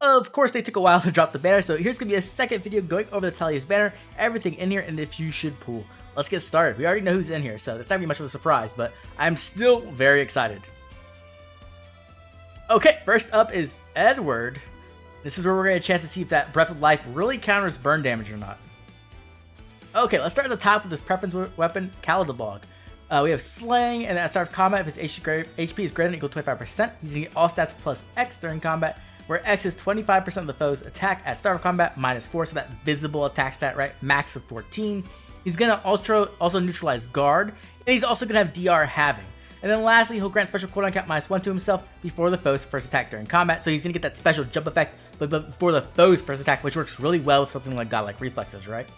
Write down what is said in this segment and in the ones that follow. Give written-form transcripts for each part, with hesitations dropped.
Of course, they took a while to drop the banner, so here's going to be a second video going over the Tellius banner, everything in here, and if you should pull. Let's get started. We already know who's in here, so that's not going to be much of a surprise, but I'm still very excited. Okay, first up is Edward. This is where we're going to get a chance to see if that Breath of Life really counters burn damage or not. Okay, let's start at the top with this preference weapon, Calidabog. We have Slaying, and at start of combat, if his HP is greater than or equal to 25%, he's going to get all stats plus X during combat, where X is 25% of the foe's attack at start of combat, -4, so that visible attack stat, right? Max of 14. He's going to also neutralize Guard, and he's also going to have DR Halving. And then lastly, he'll grant special cooldown cap -1 to himself before the foe's first attack during combat, so he's going to get that special jump effect but before the foe's first attack, which works really well with something like Godlike Reflexes, right?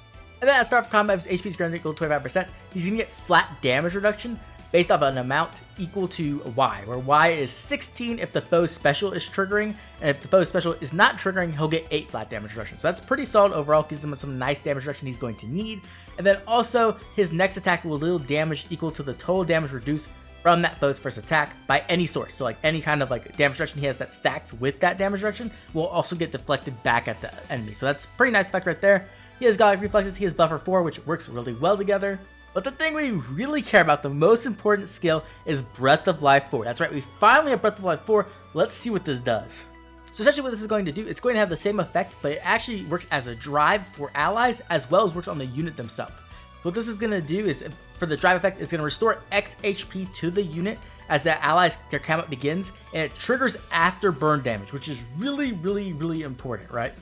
And then at start of combat, if his HP is greater than or equal to 25%, he's going to get flat damage reduction based off an amount equal to Y, where Y is 16 if the foe's special is triggering, and if the foe's special is not triggering, he'll get 8 flat damage reduction. So that's pretty solid overall, gives him some nice damage reduction he's going to need. And then also, his next attack will deal damage equal to the total damage reduced from that foe's first attack by any source. So like any kind of like damage reduction he has that stacks with that damage reduction will also get deflected back at the enemy. So that's pretty nice effect right there. He has Godlike Reflexes, he has Buffer 4, which works really well together. But the thing we really care about, the most important skill, is Breath of Life 4. That's right, we finally have Breath of Life 4. Let's see what this does. So essentially what this is going to do, it's going to have the same effect, but it actually works as a drive for allies as well as works on the unit themselves. So what this is going to do is, for the drive effect, it's going to restore X HP to the unit as the allies, their combat begins, and it triggers after burn damage, which is really important, right?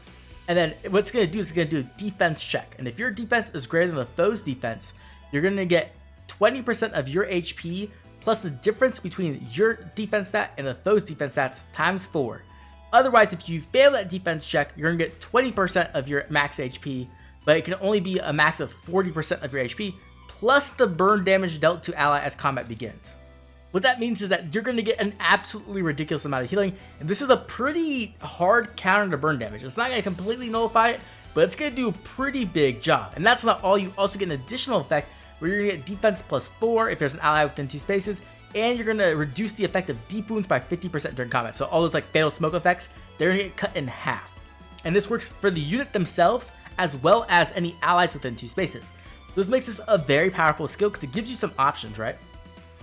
And then what it's going to do is it's going to do a defense check. And if your defense is greater than the foe's defense, you're going to get 20% of your HP plus the difference between your defense stat and the foe's defense stats times 4. Otherwise, if you fail that defense check, you're going to get 20% of your max HP, but it can only be a max of 40% of your HP plus the burn damage dealt to ally as combat begins. What that means is that you're going to get an absolutely ridiculous amount of healing, and this is a pretty hard counter to burn damage. It's not going to completely nullify it, but it's going to do a pretty big job. And that's not all, you also get an additional effect where you're going to get defense +4 if there's an ally within 2 spaces, and you're going to reduce the effect of deep wounds by 50% during combat. So all those like fatal smoke effects, they're going to get cut in half. And this works for the unit themselves as well as any allies within 2 spaces. This makes this a very powerful skill because it gives you some options, right?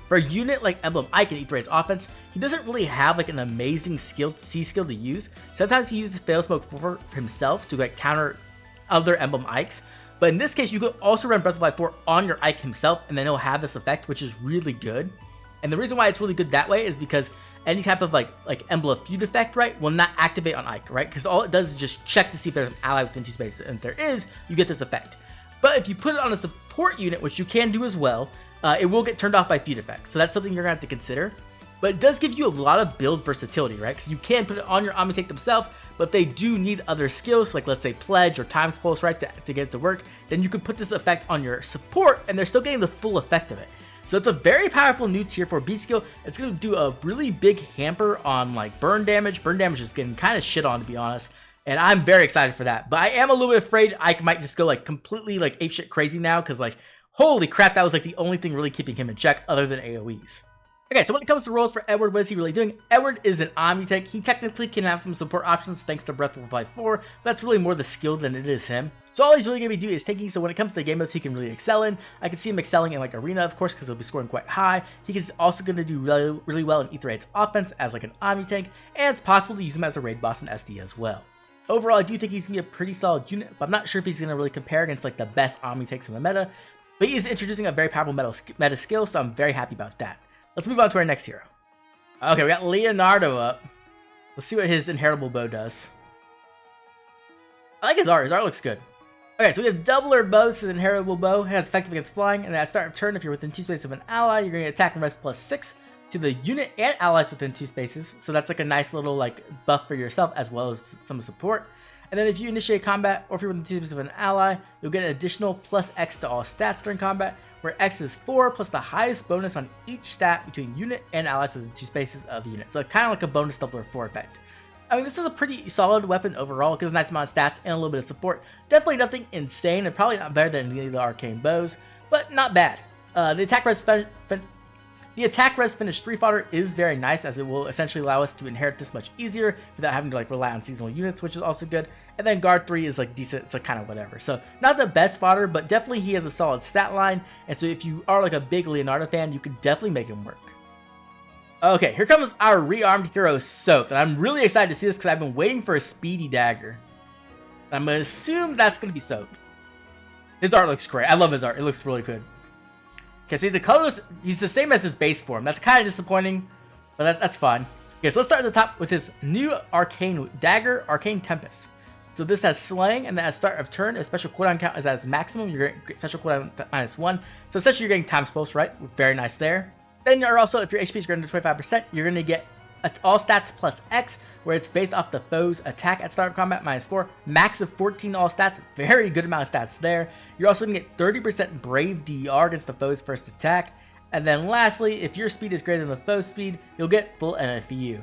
For a unit like Emblem Ike in Ether's offense, he doesn't really have like an amazing C skill to use. Sometimes he uses Fatal Smoke for himself to like counter other Emblem Ikes. But in this case, you could also run Breath of Life 4 on your Ike himself, and then he'll have this effect, which is really good. And the reason why it's really good that way is because any type of like Emblem Feud effect, right, will not activate on Ike, right? Because all it does is just check to see if there's an ally within 2 spaces, and if there is, you get this effect. But if you put it on a support unit, which you can do as well, it will get turned off by feud effects. So that's something you're going to have to consider. But it does give you a lot of build versatility, right? Because you can put it on your Omni Tank themselves, but if they do need other skills, like let's say Pledge or Times Pulse, right, to get it to work, then you could put this effect on your support, and they're still getting the full effect of it. So it's a very powerful new tier 4 B skill. It's going to do a really big hamper on like burn damage. Burn damage is getting kind of shit on, to be honest. And I'm very excited for that. But I am a little bit afraid I might just go like completely like apeshit crazy now, because like, holy crap, that was like the only thing really keeping him in check other than AoEs. Okay, so when it comes to roles for Edward, what is he really doing? Edward is an Omni Tank. He technically can have some support options thanks to Breath of Life 4, but that's really more the skill than it is him. So all he's really going to be doing is taking, so when it comes to the game modes he can really excel in. I can see him excelling in like Arena, of course, because he'll be scoring quite high. He is also going to do really well in Ether's offense as like an Omni Tank, and it's possible to use him as a raid boss in SD as well. Overall, I do think he's going to be a pretty solid unit, but I'm not sure if he's going to really compare against like the best Omni Tanks in the meta. But he is introducing a very powerful meta skill, so I'm very happy about that. Let's move on to our next hero. Okay, we got Leonardo up. Let's see what his inheritable bow does. I like his art. His art looks good. Okay, so we have doubler bow. This is an inheritable bow. It has effective against flying, and at start of turn, if you're within 2 spaces of an ally, you're going to attack and rest +6 to the unit and allies within 2 spaces. So that's like a nice little like buff for yourself as well as some support. And then if you initiate combat, or if you're within 2 spaces of an ally, you'll get an additional +X to all stats during combat, where X is 4 plus the highest bonus on each stat between unit and allies within 2 spaces of the unit. So kind of like a bonus doubler 4 effect. I mean, this is a pretty solid weapon overall. It gives a nice amount of stats and a little bit of support. Definitely nothing insane, and probably not better than any of the arcane bows, but not bad. The attack res The attack res finish 3 fodder is very nice, as it will essentially allow us to inherit this much easier without having to like rely on seasonal units, which is also good. And then guard 3 is like decent, it's like kind of whatever. So not the best fodder, but definitely he has a solid stat line. And so if you are like a big Leonardo fan, you can definitely make him work. Okay, here comes our rearmed hero Sothe, and I'm really excited to see this because I've been waiting for a speedy dagger. And I'm going to assume that's going to be Sothe. His art looks great. I love his art. It looks really good. Okay, so he's the colorless. He's the same as his base form. That's kind of disappointing, but that's fine. Okay, so let's start at the top with his new arcane dagger, Arcane Tempest. So this has slaying, and then at start of turn, a special cooldown count is at its maximum. You're getting special cooldown -1. So essentially, you're getting times pulse, right? Very nice there. Then you're also, if your HP is greater than 25%, you're going to get all stats plus X, where it's based off the foe's attack at start of combat -4, max of 14 all stats, very good amount of stats there. You're also going to get 30% brave DER against the foe's first attack. And then lastly, if your speed is greater than the foe's speed, you'll get full NFU.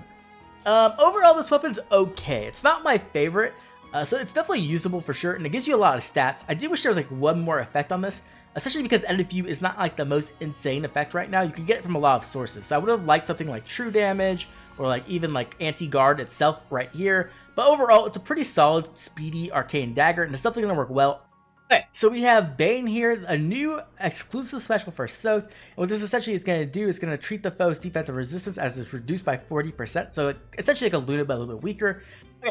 Overall, this weapon's okay. It's not my favorite, so it's definitely usable for sure, and it gives you a lot of stats. I do wish there was like one more effect on this, especially because NFU is not like the most insane effect right now. You can get it from a lot of sources. So I would have liked something like true damage, or like even like anti-guard itself right here. But overall, it's a pretty solid, speedy arcane dagger, and it's definitely going to work well. Okay, so we have Bane here, a new exclusive special for Sothe. And what this essentially is going to do is going to treat the foe's defensive resistance as it's reduced by 40%. So essentially like a Luna, but a little bit weaker.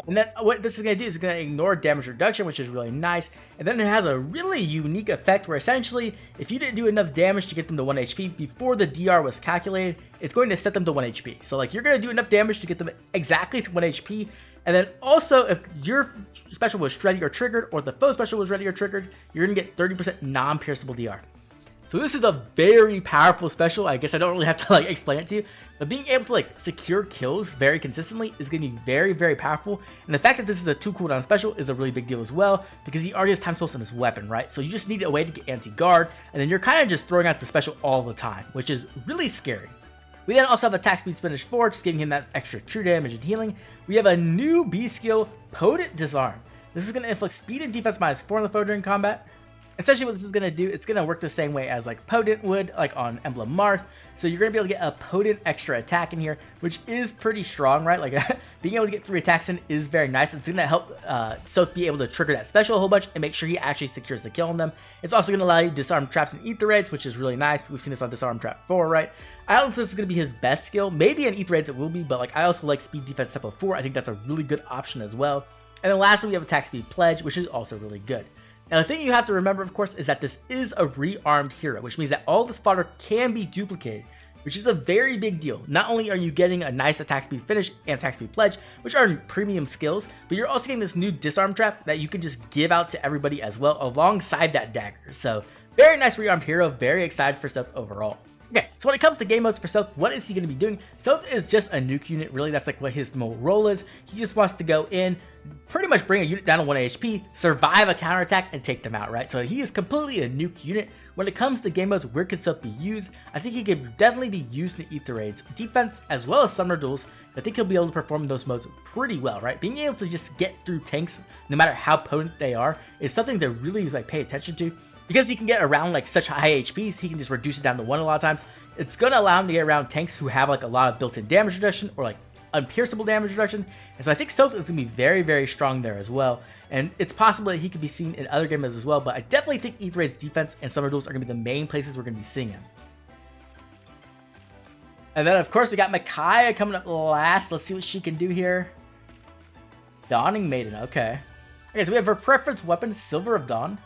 And then what this is going to do is going to ignore damage reduction, which is really nice. And then it has a really unique effect where essentially, if you didn't do enough damage to get them to 1 HP before the DR was calculated, it's going to set them to 1 HP. So like you're going to do enough damage to get them exactly to 1 HP. And then also, if your special was ready or triggered, or the foe special was ready or triggered, you're going to get 30% non-pierceable DR. So this is a very powerful special. I guess I don't really have to like explain it to you, but being able to like secure kills very consistently is going to be very, very powerful. And the fact that this is a 2 cooldown special is a really big deal as well, because he already has times pulse on his weapon, right? So you just need a way to get anti-guard, and then you're kind of just throwing out the special all the time, which is really scary. We then also have attack speed finish 4, just giving him that extra true damage and healing. We have a new B skill, Potent Disarm. This is going to inflict speed and defense -4 on the foe during combat. Essentially what this is going to do, it's going to work the same way as like Potent would, like on Emblem Marth. So you're going to be able to get a potent extra attack in here, which is pretty strong, right? Like being able to get 3 attacks in is very nice. It's going to help Sothe be able to trigger that special a whole bunch and make sure he actually secures the kill on them. It's also going to allow you to disarm traps and ether raids, which is really nice. We've seen this on Disarm Trap 4, right? I don't know if this is going to be his best skill. Maybe in ether raids it will be, but like I also like speed defense tempo 4. I think that's a really good option as well. And then lastly, we have attack speed pledge, which is also really good. Now, the thing you have to remember, of course, is that this is a rearmed hero, which means that all this fodder can be duplicated, which is a very big deal. Not only are you getting a nice attack speed finish and attack speed pledge, which are premium skills, but you're also getting this new disarm trap that you can just give out to everybody as well, alongside that dagger. So, very nice rearmed hero, very excited for Sothe overall. Okay, so when it comes to game modes for Sothe, what is he going to be doing? Sothe is just a nuke unit, really. That's like what his role is. He just wants to go in, pretty much bring a unit down to 1 HP, survive a counterattack, and take them out, right? So he is completely a nuke unit. When it comes to game modes, where could Sothe be used? I think he could definitely be used in ether raids, defense, as well as summoner duels. I think he'll be able to perform in those modes pretty well, right? Being able to just get through tanks, no matter how potent they are, is something to really like pay attention to. Because he can get around like such high HPs, he can just reduce it down to 1 a lot of times. It's going to allow him to get around tanks who have like a lot of built-in damage reduction or like unpierceable damage reduction. And so I think Sothe is going to be very, very strong there as well. And it's possible that he could be seen in other game modes as well, but I definitely think ether raids, defense, and summoner duels are going to be the main places we're going to be seeing him. And then of course we got Micaiah coming up last. Let's see what she can do here. Dawning Maiden, okay. Okay, so we have her preference weapon, Silver of Dawn.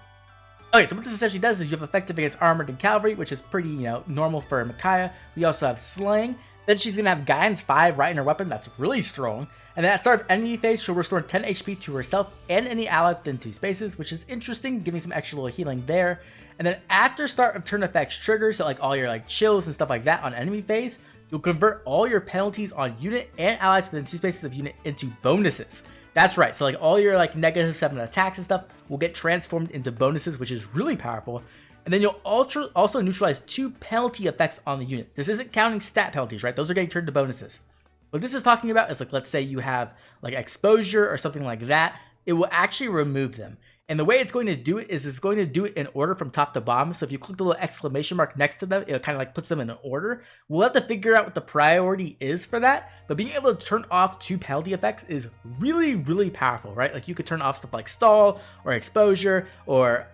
Okay, so what this essentially does is you have effective against armored and cavalry, which is pretty, normal for Micaiah. We also have slaying. Then she's going to have guidance 5 right in her weapon. That's really strong. And then at start of enemy phase, she'll restore 10 HP to herself and any ally within 2 spaces, which is interesting, giving some extra little healing there. And then after start of turn effects trigger, so like all your like chills and stuff like that on enemy phase, you'll convert all your penalties on unit and allies within 2 spaces of unit into bonuses. That's right, so like all your like -7 attacks and stuff will get transformed into bonuses, which is really powerful. And then you'll also neutralize 2 penalty effects on the unit. This isn't counting stat penalties, right? Those are getting turned to bonuses. What this is talking about is like, let's say you have like exposure or something like that. It will actually remove them. And the way it's going to do it is it's going to do it in order from top to bottom. So if you click the little exclamation mark next to them, it kind of like puts them in an order. We'll have to figure out what the priority is for that. But being able to turn off 2 penalty effects is really, really powerful, right? Like you could turn off stuff like stall or exposure or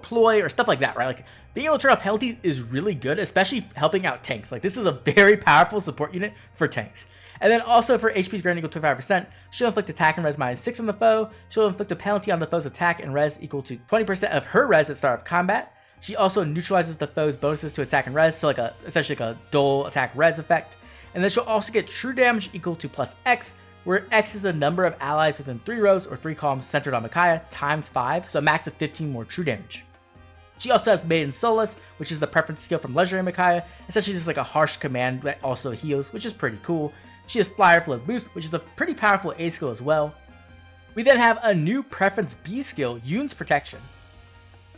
ploy or stuff like that, right? Like being able to turn off penalties is really good, especially helping out tanks. Like this is a very powerful support unit for tanks. And then also for HP's greater than equal to 25%, she'll inflict attack and res -6 on the foe. She'll inflict a penalty on the foe's attack and res equal to 20% of her res at start of combat. She also neutralizes the foe's bonuses to attack and res, so like essentially like a dual attack res effect. And then she'll also get true damage equal to +X, where X is the number of allies within 3 rows or 3 columns centered on Micaiah times 5, so a max of 15 more true damage. She also has Maiden Solace, which is the preference skill from Legendary Micaiah. Essentially just like a harsh command that also heals, which is pretty cool. She has Flyer Flow Boost, which is a pretty powerful A skill as well. We then have a new preference B skill, Yoon's Protection.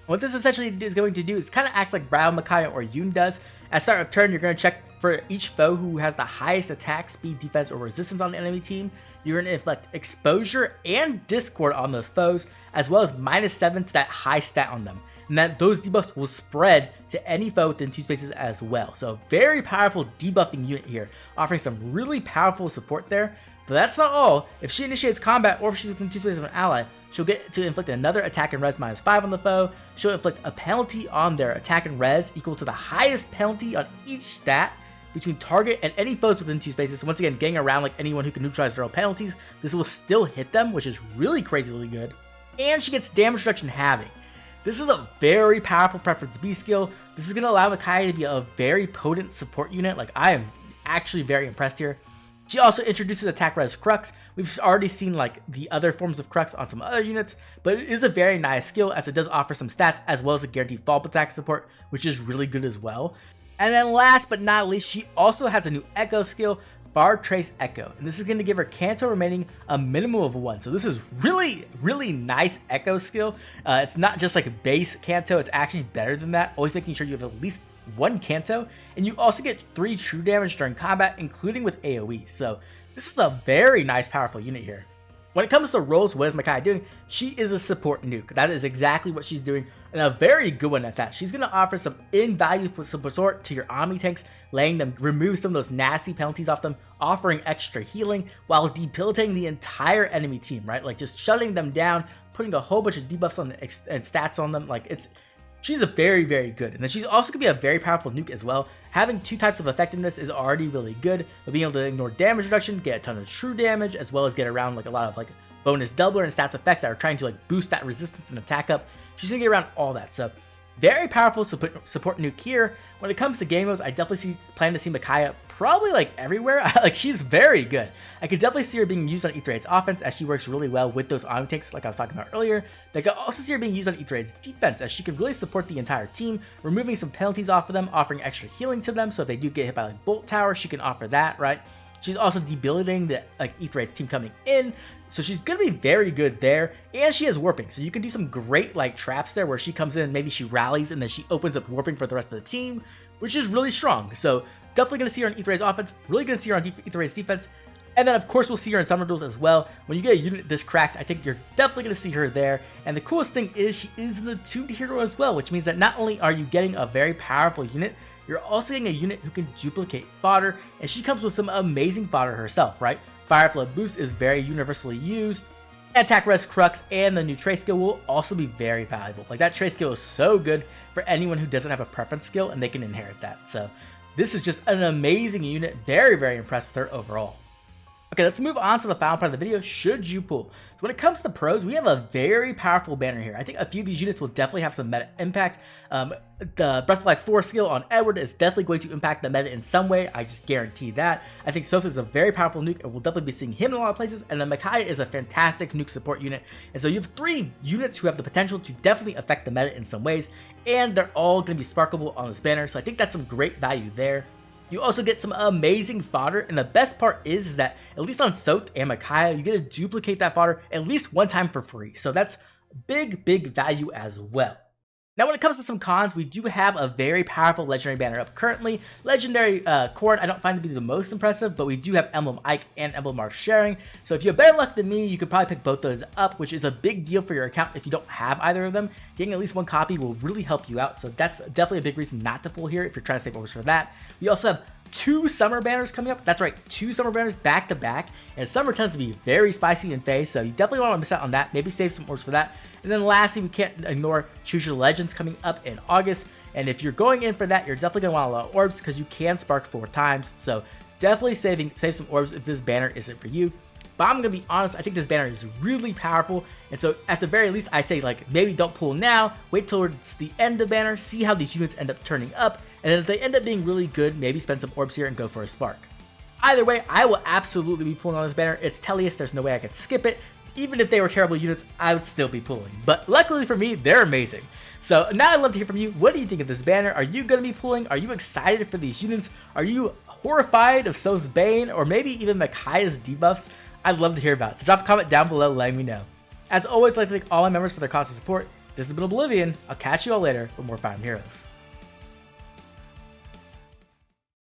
What this essentially is going to do is kind of acts like Brown Micaiah or Yoon does. At start of turn, you're going to check for each foe who has the highest attack, speed, defense, or resistance on the enemy team. You're going to inflict exposure and discord on those foes, as well as -7 to that high stat on them. And that those debuffs will spread to any foe within 2 spaces as well. So very powerful debuffing unit here, offering some really powerful support there. But that's not all. If she initiates combat or if she's within 2 spaces of an ally, she'll get to inflict another attack and res -5 on the foe. She'll inflict a penalty on their attack and res equal to the highest penalty on each stat between target and any foes within 2 spaces. So once again, getting around like anyone who can neutralize their own penalties, this will still hit them, which is really crazily good. And she gets damage reduction halving. This is a very powerful preference B skill. This is going to allow Micaiah to be a very potent support unit. Like I am actually very impressed here. She also introduces attack res Crux. We've already seen like the other forms of Crux on some other units, but it is a very nice skill as it does offer some stats as well as a guaranteed follow-up attack support, which is really good as well. And then last but not least, she also has a new Echo skill, Bard Trace Echo, and this is going to give her Canto remaining a minimum of 1. So this is really nice Echo skill. It's not just like a base Canto, it's actually better than that, always making sure you have at least 1 Canto, and you also get 3 true damage during combat, including with AoE. So this is a very nice, powerful unit here. When it comes to roles, what is Micaiah doing? She is a support nuke. That is exactly what she's doing, and a very good one at that. She's going to offer some invaluable support to your Omni tanks, letting them remove some of those nasty penalties off them, offering extra healing while debilitating the entire enemy team, right? Like just shutting them down, putting a whole bunch of debuffs on and stats on them. Like she's a very good. And then she's also going to be a very powerful nuke as well. Having 2 types of effectiveness is already really good, but being able to ignore damage reduction, get a ton of true damage, as well as get around like a lot of like bonus doubler and stats effects that are trying to like boost that resistance and attack up. She's going to get around all that. So very powerful support nuke here. When it comes to game modes, I definitely plan to see Micaiah probably like everywhere. Like she's very good. I could definitely see her being used on E3's offense as she works really well with those Omni tanks like I was talking about earlier. But I could also see her being used on E3's defense as she can really support the entire team, removing some penalties off of them, offering extra healing to them. So if they do get hit by like Bolt Tower, she can offer that, right? She's also debilitating the like E3's team coming in. So she's going to be very good there, and she has warping. So you can do some great like traps there where she comes in, maybe she rallies, and then she opens up warping for the rest of the team, which is really strong. So definitely going to see her on E3's offense, really going to see her on E3's defense. And then of course we'll see her in summer duels as well. When you get a unit this cracked, I think you're definitely going to see her there. And the coolest thing is she is an attuned hero as well, which means that not only are you getting a very powerful unit, you're also getting a unit who can duplicate fodder, and she comes with some amazing fodder herself, right? Fire Flow Boost is very universally used. Attack Res Crux and the new Trace skill will also be very valuable. Like that Trace skill is so good for anyone who doesn't have a preference skill and they can inherit that. So this is just an amazing unit. Very impressed with her overall. Okay, let's move on to the final part of the video, should you pull. So when it comes to pros, we have a very powerful banner here. I think a few of these units will definitely have some meta impact. The Breath of Life 4 skill on Edward is definitely going to impact the meta in some way. I just guarantee that. I think Sothe is a very powerful nuke, and we'll definitely be seeing him in a lot of places. And then Micaiah is a fantastic nuke support unit. And so you have 3 units who have the potential to definitely affect the meta in some ways, and they're all going to be sparkable on this banner. So I think that's some great value there. You also get some amazing fodder, and the best part is that at least on Sothe and Micaiah, you get to duplicate that fodder at least 1 time for free. So that's big value as well. Now, when it comes to some cons, we do have a very powerful legendary banner up currently. Legendary Cord I don't find to be the most impressive, but we do have Emblem Ike and Emblem Marv sharing. So if you have better luck than me, you could probably pick both those up, which is a big deal for your account if you don't have either of them. Getting at least one copy will really help you out, so that's definitely a big reason not to pull here if you're trying to save orbs for that. We also have 2 summer banners coming up. That's right, 2 summer banners back to back, and summer tends to be very spicy in phase, so you definitely want to miss out on that. Maybe save some orbs for that. And then lastly, we can't ignore Choose Your Legends coming up in August, and if you're going in for that, you're definitely going to want a lot of orbs because you can spark 4 times, so definitely save some orbs if this banner isn't for you. But I'm going to be honest, I think this banner is really powerful, and so at the very least, I'd say like maybe don't pull now, wait towards the end of the banner, see how these units end up turning up, and then if they end up being really good, maybe spend some orbs here and go for a spark. Either way, I will absolutely be pulling on this banner. It's Tellius, there's no way I could skip it. Even if they were terrible units, I would still be pulling. But luckily for me, they're amazing. So now I'd love to hear from you. What do you think of this banner? Are you going to be pulling? Are you excited for these units? Are you horrified of Sothe's Bane or maybe even Micaiah's debuffs? I'd love to hear about it. So drop a comment down below letting me know. As always, I'd like to thank all my members for their constant support. This has been Oblivion. I'll catch you all later with more Fire Emblem Heroes.